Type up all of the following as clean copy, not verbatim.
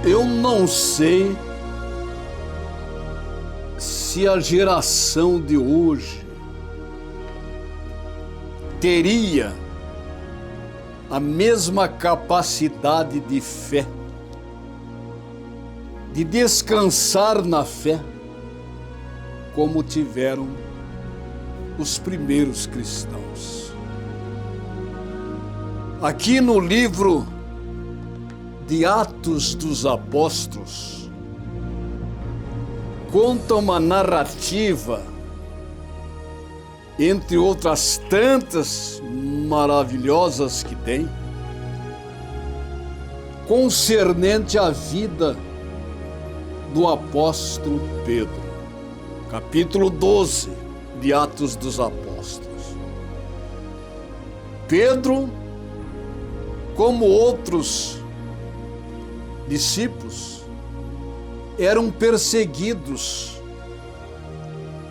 Eu não sei se a geração de hoje teria a mesma capacidade de fé, de descansar na fé, como tiveram os primeiros cristãos. Aqui no livro de Atos dos Apóstolos, conta uma narrativa, entre outras tantas maravilhosas que tem, concernente à vida do apóstolo Pedro. Capítulo 12 de Atos dos Apóstolos. Pedro, como outros discípulos, eram perseguidos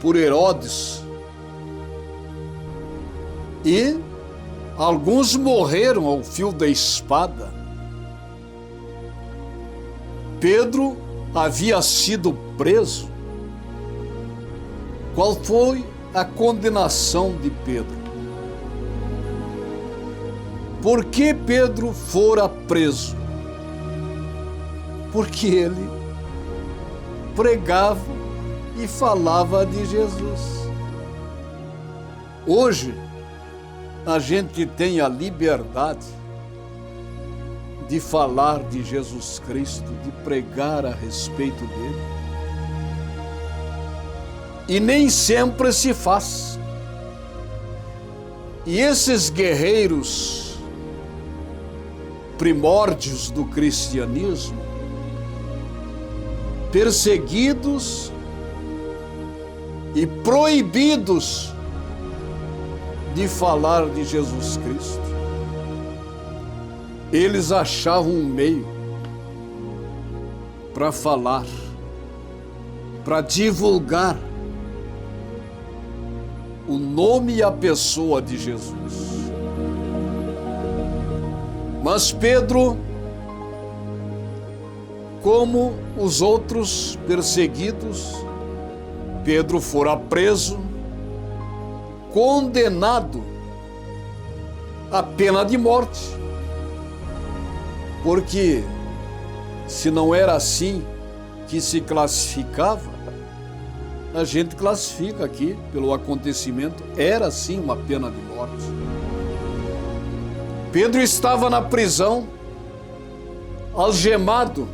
por Herodes e alguns morreram ao fio da espada. Pedro havia sido preso. Qual foi a condenação de Pedro? Por que Pedro fora preso? Porque ele pregava e falava de Jesus. Hoje, a gente tem a liberdade de falar de Jesus Cristo, de pregar a respeito dele. E nem sempre se faz. E esses guerreiros primórdios do cristianismo, perseguidos e proibidos de falar de Jesus Cristo, eles achavam um meio para falar, para divulgar o nome e a pessoa de Jesus. Mas Pedro, como os outros perseguidos, Pedro fora preso, condenado à pena de morte. Porque se não era assim que se classificava, a gente classifica aqui pelo acontecimento, era sim uma pena de morte. Pedro estava na prisão, algemado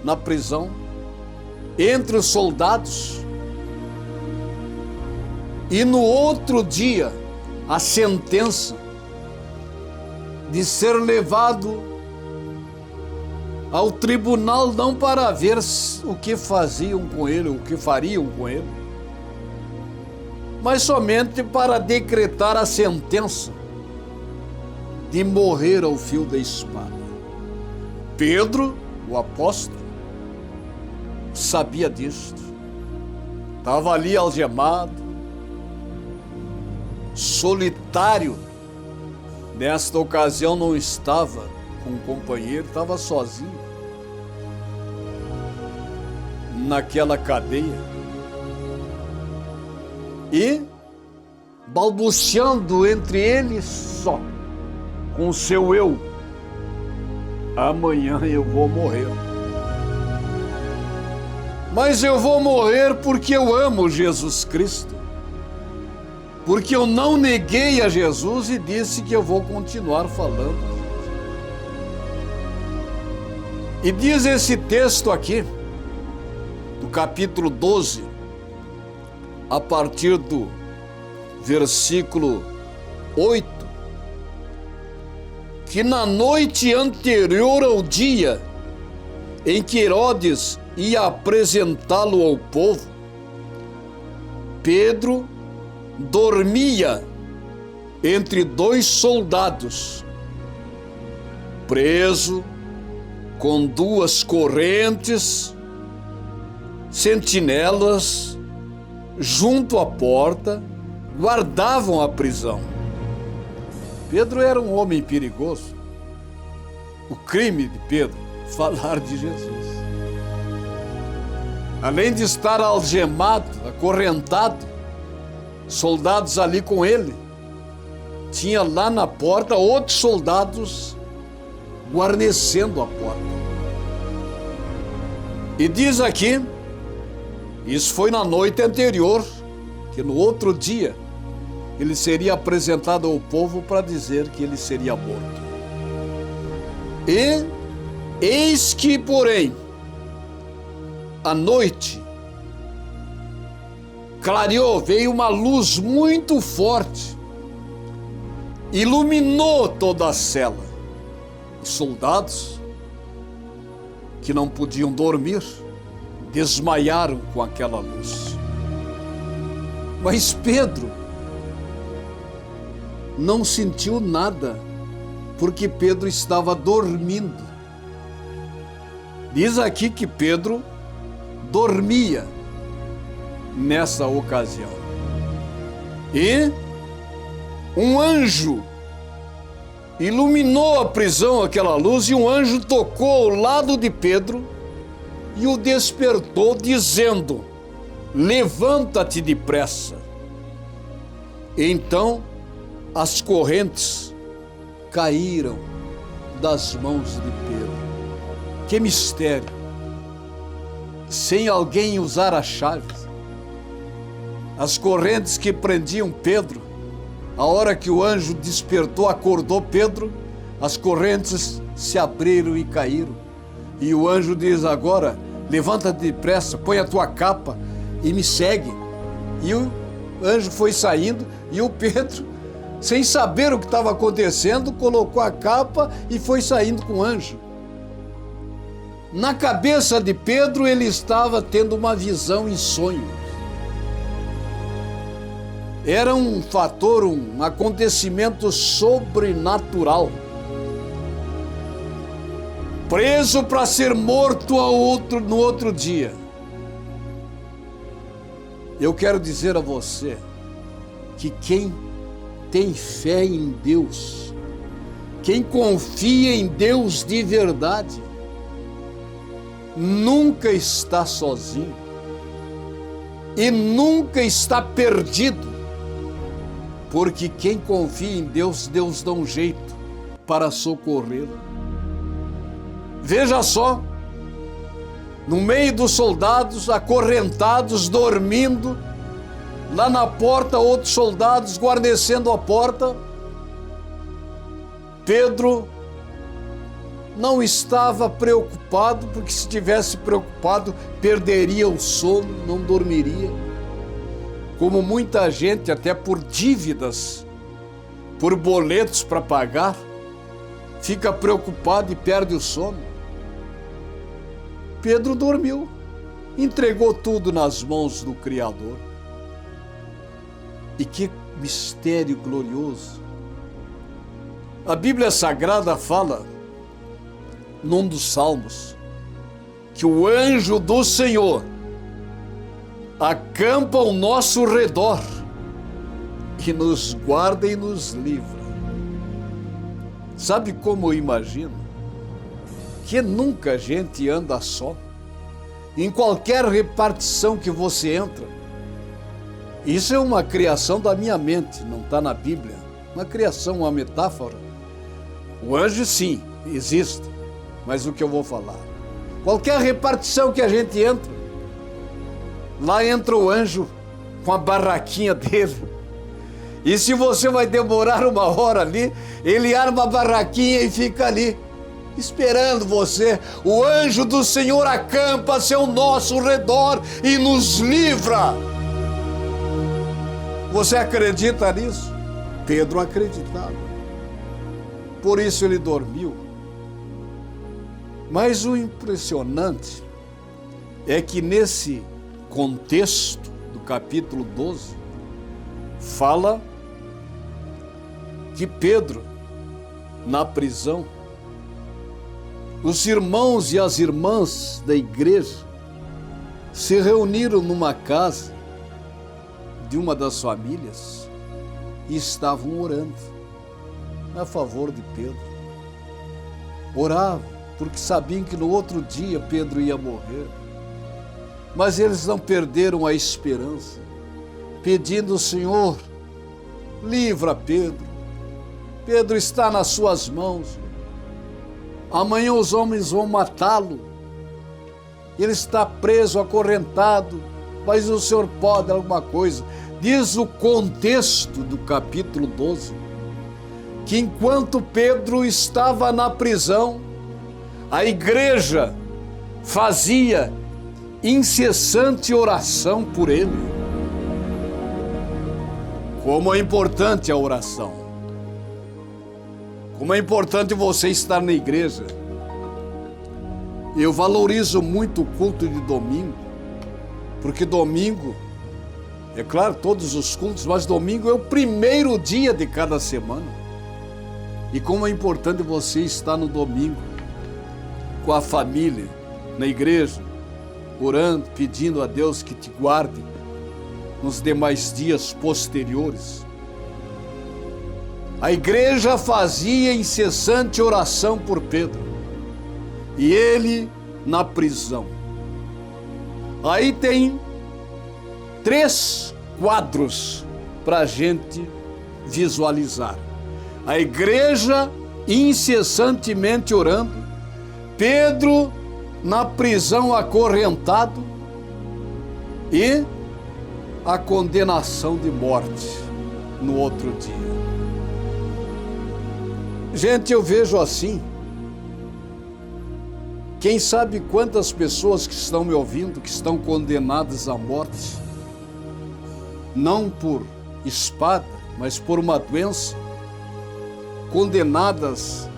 na prisão, entre os soldados, e no outro dia, a sentença de ser levado ao tribunal, não para ver o que faziam com ele, o que fariam com ele, mas somente para decretar a sentença de morrer ao fio da espada. Pedro, o apóstolo, sabia disto. Estava ali algemado, solitário. Nesta ocasião não estava com um companheiro, estava sozinho naquela cadeia. E balbuciando entre eles só, com o seu eu: amanhã eu vou morrer. Mas eu vou morrer porque eu amo Jesus Cristo. Porque eu não neguei a Jesus e disse que eu vou continuar falando. E diz esse texto aqui, do capítulo 12, a partir do versículo 8, que na noite anterior ao dia em que Herodes ia apresentá-lo ao povo, Pedro dormia entre dois soldados, preso com duas correntes, sentinelas junto à porta guardavam a prisão. Pedro era um homem perigoso. O crime de Pedro falar de Jesus. Além de estar algemado, acorrentado, soldados ali com ele, tinha lá na porta outros soldados guarnecendo a porta. E diz aqui, isso foi na noite anterior, que no outro dia ele seria apresentado ao povo para dizer que ele seria morto. E eis que, porém, à noite clareou, veio uma luz muito forte, iluminou toda a cela. Os soldados, que não podiam dormir, desmaiaram com aquela luz. Mas Pedro não sentiu nada, porque Pedro estava dormindo. Diz aqui que Pedro dormia nessa ocasião. E um anjo iluminou a prisão, aquela luz, e um anjo tocou ao lado de Pedro e o despertou, dizendo: levanta-te depressa. Então as correntes caíram das mãos de Pedro. Que mistério! Sem alguém usar a chave, as correntes que prendiam Pedro, a hora que o anjo despertou, acordou Pedro, as correntes se abriram e caíram. E o anjo diz: agora, levanta-te depressa, põe a tua capa e me segue. E o anjo foi saindo e o Pedro, sem saber o que estava acontecendo, colocou a capa e foi saindo com o anjo. Na cabeça de Pedro, ele estava tendo uma visão em sonho. Era um fator, um acontecimento sobrenatural. Preso para ser morto no outro dia. Eu quero dizer a você que quem tem fé em Deus, quem confia em Deus de verdade, nunca está sozinho e nunca está perdido, porque quem confia em Deus, Deus dá um jeito para socorrê-lo. Veja só, no meio dos soldados acorrentados, dormindo, lá na porta outros soldados guarnecendo a porta, Pedro não estava preocupado, porque se estivesse preocupado, perderia o sono, não dormiria. Como muita gente, até por dívidas, por boletos para pagar, fica preocupado e perde o sono. Pedro dormiu, entregou tudo nas mãos do Criador. E que mistério glorioso! A Bíblia Sagrada fala, num dos Salmos, que o anjo do Senhor acampa ao nosso redor e nos guarda e nos livra. Sabe como eu imagino? Que nunca a gente anda só. Em qualquer repartição que você entra, isso é uma criação da minha mente, não está na Bíblia. Uma criação, uma metáfora. O anjo sim, existe, mas o que eu vou falar? Qualquer repartição que a gente entra, lá entra o anjo com a barraquinha dele. E se você vai demorar uma hora ali, ele arma a barraquinha e fica ali, esperando você. O anjo do Senhor acampa-se ao nosso redor e nos livra. Você acredita nisso? Pedro acreditava. Por isso ele dormiu. Mas o impressionante é que nesse contexto do capítulo 12, fala que Pedro, na prisão, os irmãos e as irmãs da igreja se reuniram numa casa de uma das famílias e estavam orando a favor de Pedro. Oravam, porque sabiam que no outro dia Pedro ia morrer. Mas eles não perderam a esperança, pedindo: Senhor, livra Pedro. Pedro está nas suas mãos. Amanhã os homens vão matá-lo. Ele está preso, acorrentado, mas o Senhor pode alguma coisa. Diz o contexto do capítulo 12, que enquanto Pedro estava na prisão, a igreja fazia incessante oração por ele. Como é importante a oração. Como é importante você estar na igreja. Eu valorizo muito o culto de domingo, porque domingo, é claro, todos os cultos, mas domingo é o primeiro dia de cada semana. E como é importante você estar no domingo, com a família, na igreja, orando, pedindo a Deus que te guarde nos demais dias posteriores. A igreja fazia incessante oração por Pedro, e ele na prisão. Aí tem 3 quadros para a gente visualizar. A igreja incessantemente orando, Pedro na prisão acorrentado e a condenação de morte no outro dia. Gente, eu vejo assim, quem sabe quantas pessoas que estão me ouvindo, que estão condenadas à morte, não por espada, mas por uma doença, condenadas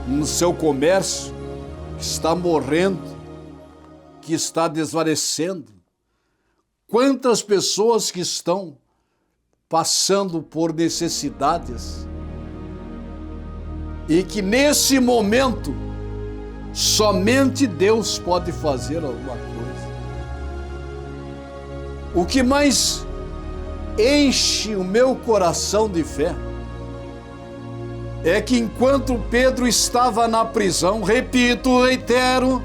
no seu comércio, que está morrendo, que está desvanecendo. Quantas pessoas que estão passando por necessidades e que nesse momento somente Deus pode fazer alguma coisa. O que mais enche o meu coração de fé é que enquanto Pedro estava na prisão, repito, reitero,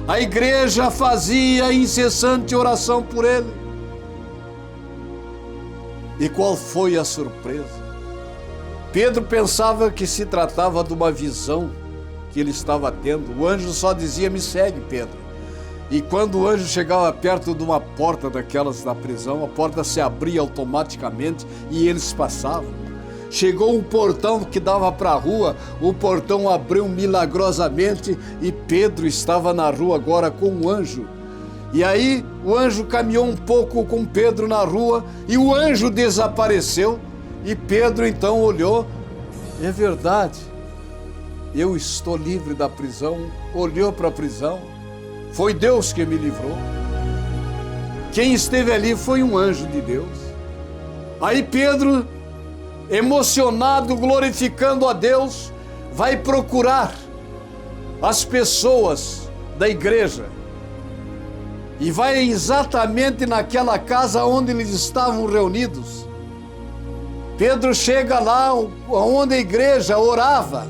a igreja fazia incessante oração por ele. E qual foi a surpresa? Pedro pensava que se tratava de uma visão que ele estava tendo. O anjo só dizia: me segue, Pedro. E quando o anjo chegava perto de uma porta daquelas da prisão, a porta se abria automaticamente e eles passavam. Chegou um portão que dava para a rua, o portão abriu milagrosamente e Pedro estava na rua agora com o anjo. E aí o anjo caminhou um pouco com Pedro na rua e o anjo desapareceu. E Pedro então olhou: é verdade, eu estou livre da prisão. Olhou para a prisão, foi Deus que me livrou. Quem esteve ali foi um anjo de Deus. Aí Pedro, emocionado, glorificando a Deus, vai procurar as pessoas da igreja e vai exatamente naquela casa onde eles estavam reunidos. Pedro chega lá onde a igreja orava,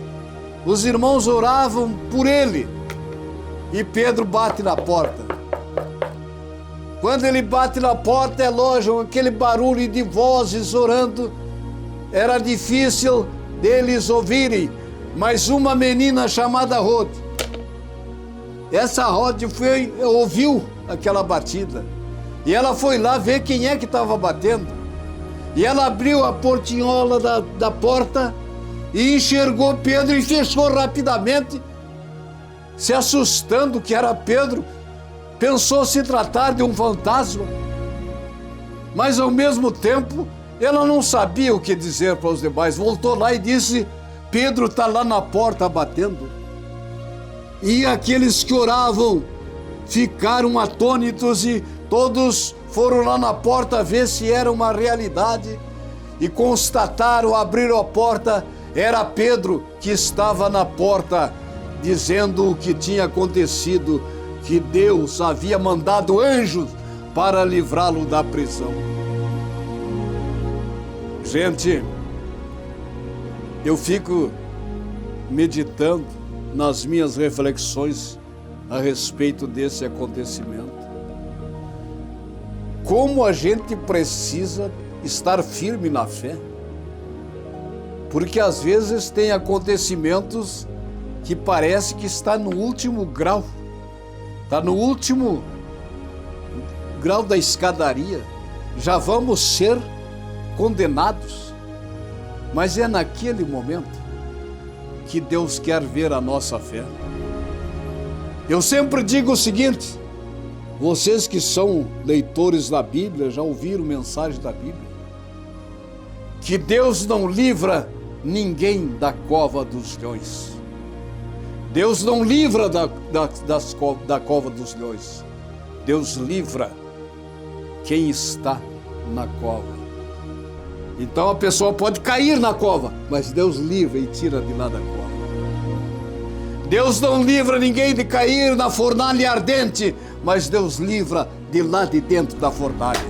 os irmãos oravam por ele, e Pedro bate na porta. Quando ele bate na porta, é lógico, aquele barulho de vozes orando, era difícil deles ouvirem, mas uma menina chamada Rode, essa Rode ouviu aquela batida, e ela foi lá ver quem é que estava batendo. E ela abriu a portinhola da porta e enxergou Pedro e fechou rapidamente, se assustando que era Pedro. Pensou se tratar de um fantasma, mas ao mesmo tempo ela não sabia o que dizer para os demais. Voltou lá e disse: Pedro está lá na porta batendo. E aqueles que oravam ficaram atônitos e todos foram lá na porta ver se era uma realidade e constataram, abriram a porta, era Pedro que estava na porta dizendo o que tinha acontecido, que Deus havia mandado anjos para livrá-lo da prisão. Gente, eu fico meditando nas minhas reflexões a respeito desse acontecimento. Como a gente precisa estar firme na fé. Porque às vezes tem acontecimentos que parece que está no último grau. Está no último grau da escadaria. Já vamos ser condenados. Mas é naquele momento que Deus quer ver a nossa fé. Eu sempre digo o seguinte: vocês que são leitores da Bíblia, já ouviram mensagem da Bíblia, que Deus não livra ninguém da cova dos leões. Deus não livra da cova dos leões. Deus livra quem está na cova. Então a pessoa pode cair na cova, mas Deus livra e tira de lá da cova. Deus não livra ninguém de cair na fornalha ardente, mas Deus livra de lá de dentro da fornalha.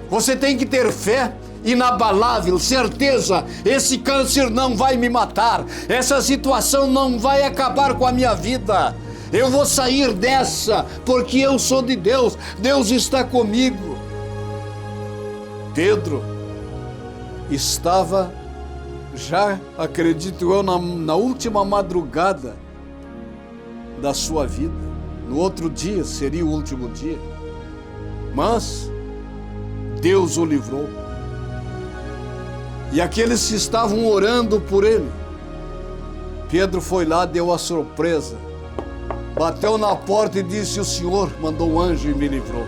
Você tem que ter fé inabalável, certeza: esse câncer não vai me matar, essa situação não vai acabar com a minha vida. Eu vou sair dessa, porque eu sou de Deus, Deus está comigo. Pedro estava já, acredito eu, na última madrugada da sua vida. No outro dia seria o último dia, mas Deus o livrou. E aqueles que estavam orando por ele, Pedro foi lá, deu a surpresa, bateu na porta e disse: o Senhor mandou um anjo e me livrou.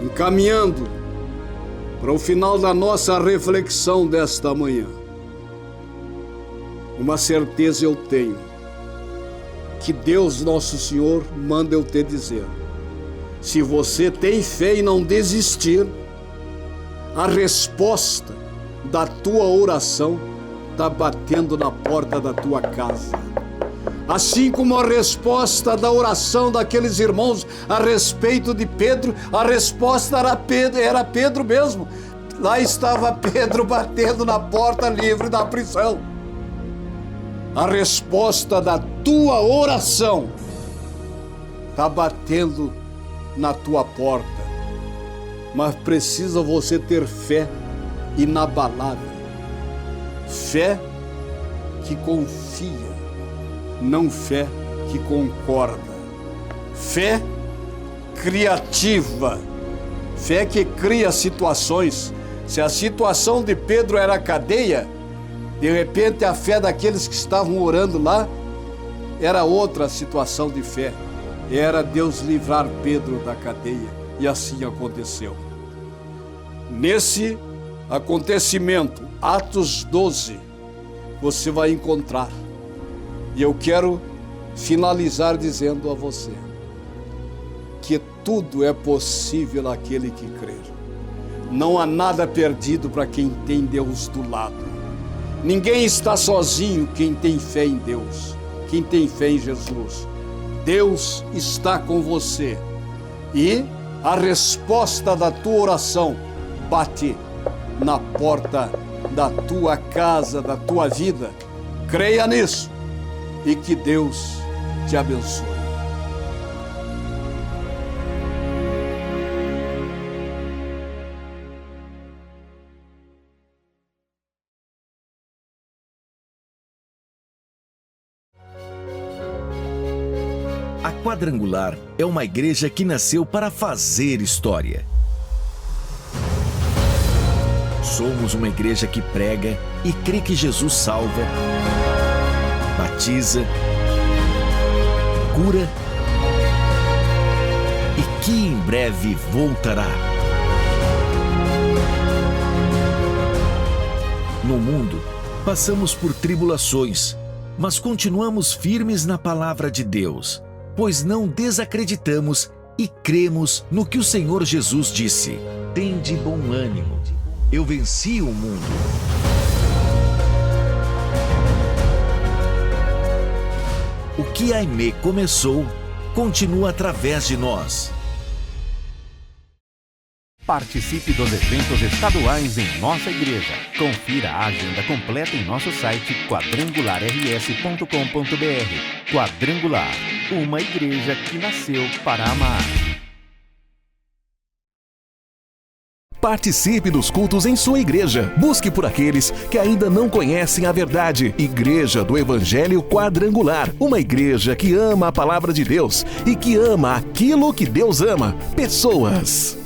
Encaminhando para o final da nossa reflexão desta manhã, uma certeza eu tenho, que Deus nosso Senhor manda eu te dizer: se você tem fé e não desistir, a resposta da tua oração está batendo na porta da tua casa. Assim como a resposta da oração daqueles irmãos a respeito de Pedro, a resposta era Pedro mesmo. Lá estava Pedro batendo na porta livre da prisão. A resposta da tua oração está batendo na tua porta. Mas precisa você ter fé inabalável. Fé que confia, não fé que concorda. Fé criativa, fé que cria situações. Se a situação de Pedro era a cadeia, de repente a fé daqueles que estavam orando lá era outra situação de fé. Era Deus livrar Pedro da cadeia. E assim aconteceu. Nesse acontecimento, Atos 12, você vai encontrar. E eu quero finalizar dizendo a você que tudo é possível àquele que crer. Não há nada perdido para quem tem Deus do lado. Ninguém está sozinho quem tem fé em Deus, quem tem fé em Jesus. Deus está com você. E a resposta da tua oração bate na porta da tua casa, da tua vida. Creia nisso e que Deus te abençoe. A Quadrangular é uma igreja que nasceu para fazer história. Somos uma igreja que prega e crê que Jesus salva, batiza, cura e que em breve voltará. No mundo, passamos por tribulações, mas continuamos firmes na palavra de Deus, pois não desacreditamos e cremos no que o Senhor Jesus disse: tende bom ânimo, eu venci o mundo. O que a Aimee começou, continua através de nós. Participe dos eventos estaduais em nossa igreja. Confira a agenda completa em nosso site quadrangularrs.com.br. Quadrangular, uma igreja que nasceu para amar. Participe dos cultos em sua igreja. Busque por aqueles que ainda não conhecem a verdade. Igreja do Evangelho Quadrangular. Uma igreja que ama a palavra de Deus e que ama aquilo que Deus ama. Pessoas.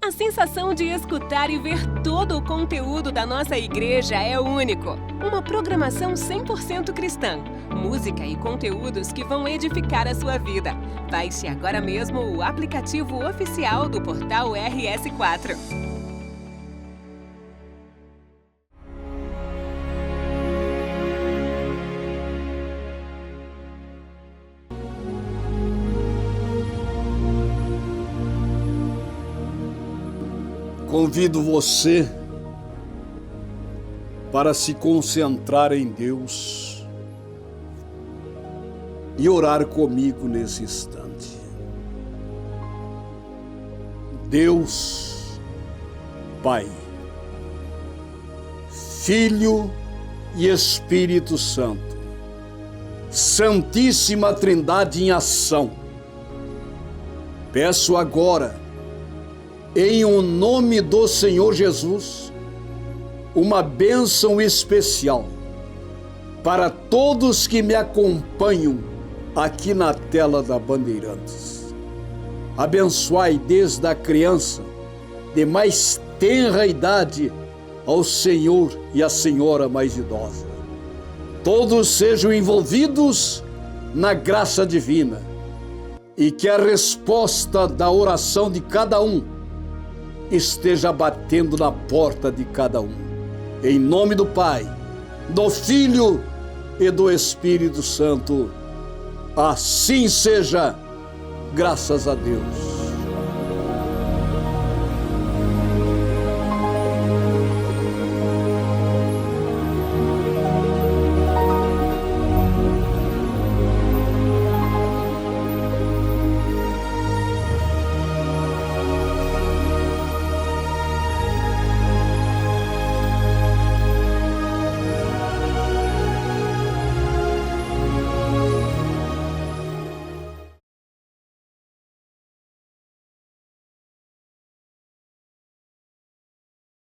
A sensação de escutar e ver todo o conteúdo da nossa igreja é único. Uma programação 100% cristã, música e conteúdos que vão edificar a sua vida. Baixe agora mesmo o aplicativo oficial do portal RS4. Convido você para se concentrar em Deus e orar comigo nesse instante. Deus, Pai, Filho e Espírito Santo, Santíssima Trindade em ação, peço agora, em o nome do Senhor Jesus, uma bênção especial para todos que me acompanham aqui na tela da Bandeirantes. Abençoai desde a criança de mais tenra idade ao senhor e à senhora mais idosa. Todos sejam envolvidos na graça divina e que a resposta da oração de cada um esteja batendo na porta de cada um. Em nome do Pai, do Filho e do Espírito Santo. Assim seja, graças a Deus.